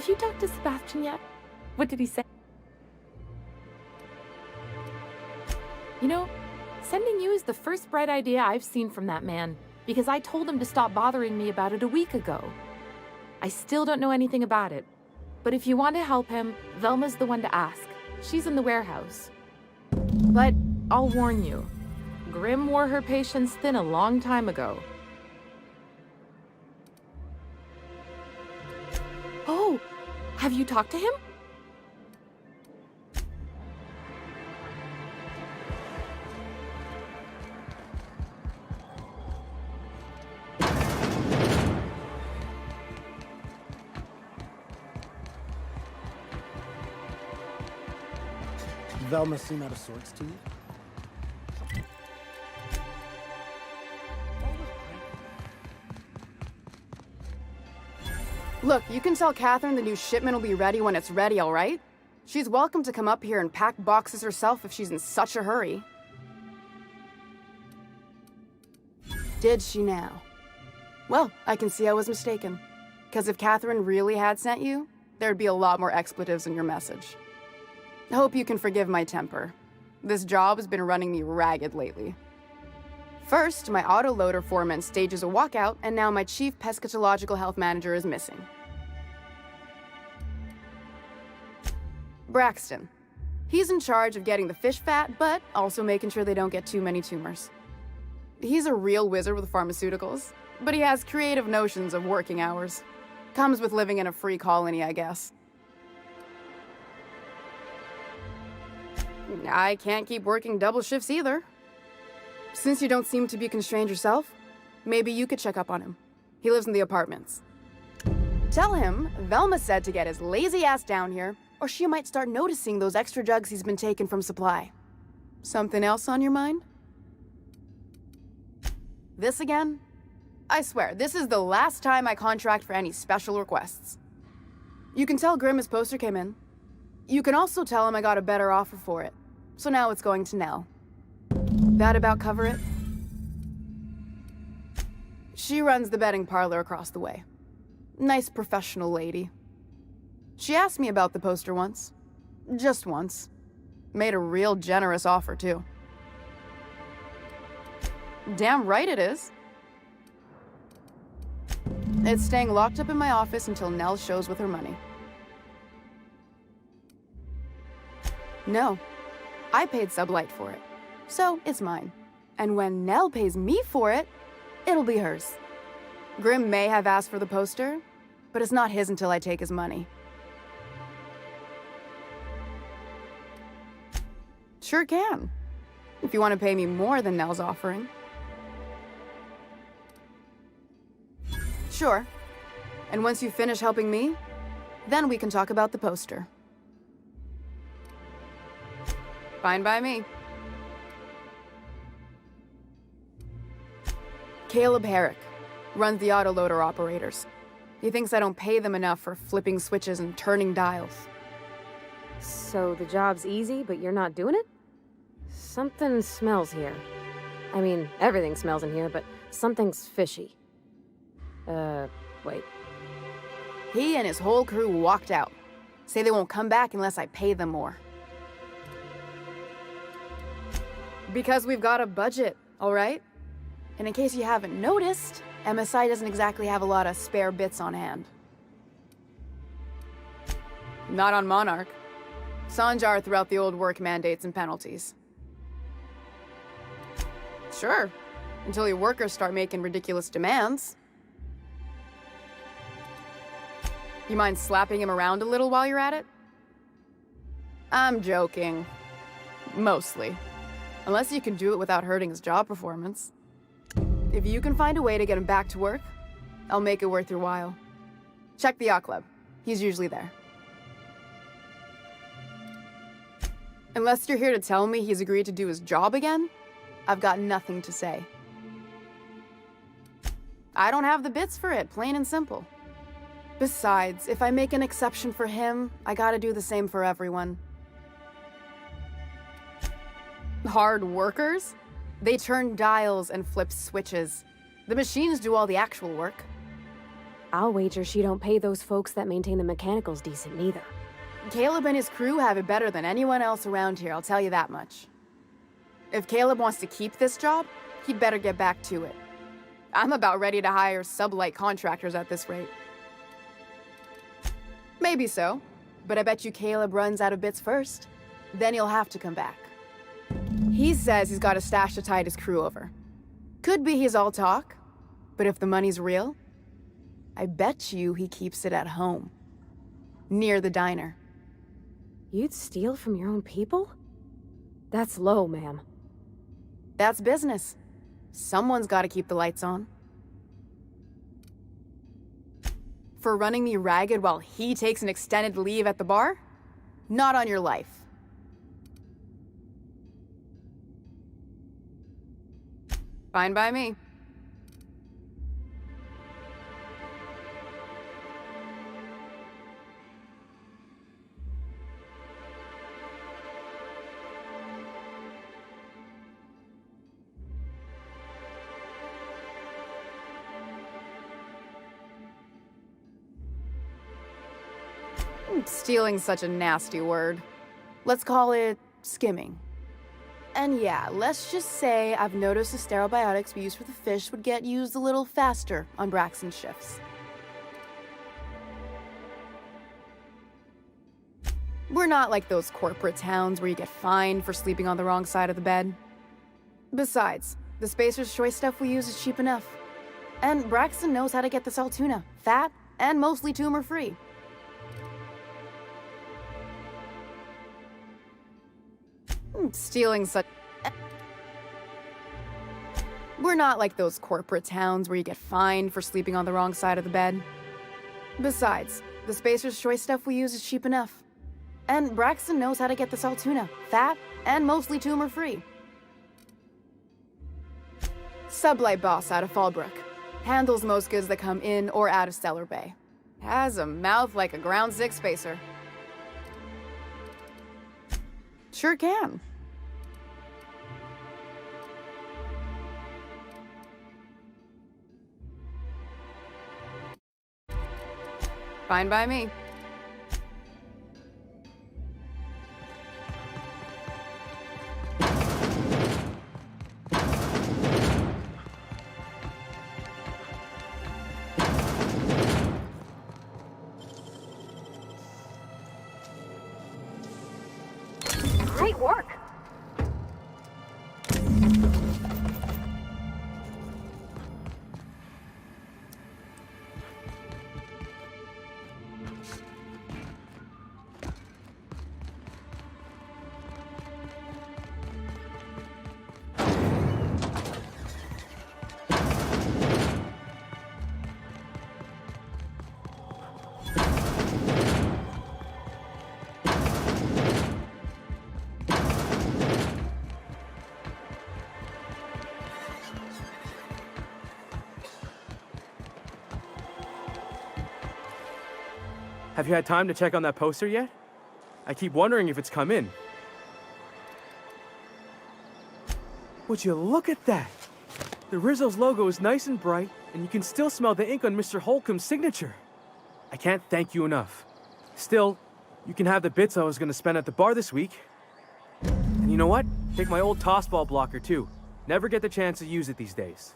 you talk to Sebastian yet? What did he say? You know, sending you is the first bright idea I've seen from that man, because I told him to stop bothering me about it a week ago. I still don't know anything about it, but if you want to help him, Velma's the one to ask. She's in the warehouse. But I'll warn you, Grimm wore her patience thin a long time ago. Oh, have you talked to him? Velma seem out of sorts to you? Look, you can tell Catherine the new shipment will be ready when it's ready, all right? She's welcome to come up here and pack boxes herself if she's in such a hurry. Did she now? Well, I can see I was mistaken. Because if Catherine really had sent you, there'd be a lot more expletives in your message. I hope you can forgive my temper. This job has been running me ragged lately. First, my autoloader foreman stages a walkout, and now my chief pescatological health manager is missing. Braxton. He's in charge of getting the fish fat, but also making sure they don't get too many tumors. He's a real wizard with pharmaceuticals, but he has creative notions of working hours. Comes with living in a free colony, I guess. I can't keep working double shifts either. Since you don't seem to be constrained yourself, maybe you could check up on him. He lives in the apartments. Tell him Velma said to get his lazy ass down here, or she might start noticing those extra drugs he's been taking from supply. Something else on your mind? This again? I swear, this is the last time I contract for any special requests. You can tell Grimm his poster came in. You can also tell him I got a better offer for it. So now it's going to Nell. That about cover it? She runs the betting parlor across the way. Nice professional lady. She asked me about the poster once. Just once. Made a real generous offer, too. Damn right it is. It's staying locked up in my office until Nell shows with her money. No. I paid Sublight for it. So, it's mine. And when Nell pays me for it, it'll be hers. Grimm may have asked for the poster, but it's not his until I take his money. Sure can. If you want to pay me more than Nell's offering. Sure. And once you finish helping me, then we can talk about the poster. Fine by me. Caleb Herrick runs the autoloader operators. He thinks I don't pay them enough for flipping switches and turning dials. So the job's easy, but you're not doing it? Something smells here. I mean, everything smells in here, but something's fishy. Wait. He and his whole crew walked out. Say they won't come back unless I pay them more. Because we've got a budget, all right? And in case you haven't noticed, MSI doesn't exactly have a lot of spare bits on hand. Not on Monarch. Sanjar threw out the old work mandates and penalties. Sure, until your workers start making ridiculous demands. You mind slapping him around a little while you're at it? I'm joking. Mostly. Unless you can do it without hurting his job performance. If you can find a way to get him back to work, I'll make it worth your while. Check the yacht club. He's usually there. Unless you're here to tell me he's agreed to do his job again, I've got nothing to say. I don't have the bits for it, plain and simple. Besides, if I make an exception for him, I gotta do the same for everyone. Hard workers? They turn dials and flip switches. The machines do all the actual work. I'll wager she don't pay those folks that maintain the mechanicals decent neither. Caleb and his crew have it better than anyone else around here, I'll tell you that much. If Caleb wants to keep this job, he'd better get back to it. I'm about ready to hire sublight contractors at this rate. Maybe so, but I bet you Caleb runs out of bits first. Then he'll have to come back. He says he's got a stash to tide his crew over. Could be he's all talk, but if the money's real, I bet you he keeps it at home. Near the diner. You'd steal from your own people? That's low, ma'am. That's business. Someone's got to keep the lights on. For running me ragged while he takes an extended leave at the bar? Not on your life. Fine by me. Stealing's such a nasty word. Let's call it skimming. And yeah, let's just say I've noticed the sterile biotics we use for the fish would get used a little faster on Braxton's shifts. We're not like those corporate towns where you get fined for sleeping on the wrong side of the bed. Besides, the Spacer's Choice stuff we use is cheap enough. And Braxton knows how to get the Saltuna, fat and mostly tumor-free. Stealing such... We're not like those corporate towns where you get fined for sleeping on the wrong side of the bed. Besides, the Spacer's Choice stuff we use is cheap enough. And Braxton knows how to get the Saltuna, fat and mostly tumor-free. Sublight boss out of Fallbrook. Handles most goods that come in or out of Stellar Bay. Has a mouth like a Ground 6 Spacer. Sure can. Fine by me. Great work! Have you had time to check on that poster yet? I keep wondering if it's come in. Would you look at that? The Rizzo's logo is nice and bright, and you can still smell the ink on Mr. Holcomb's signature. I can't thank you enough. Still, you can have the bits I was going to spend at the bar this week. And you know what? Take my old tossball blocker too. Never get the chance to use it these days.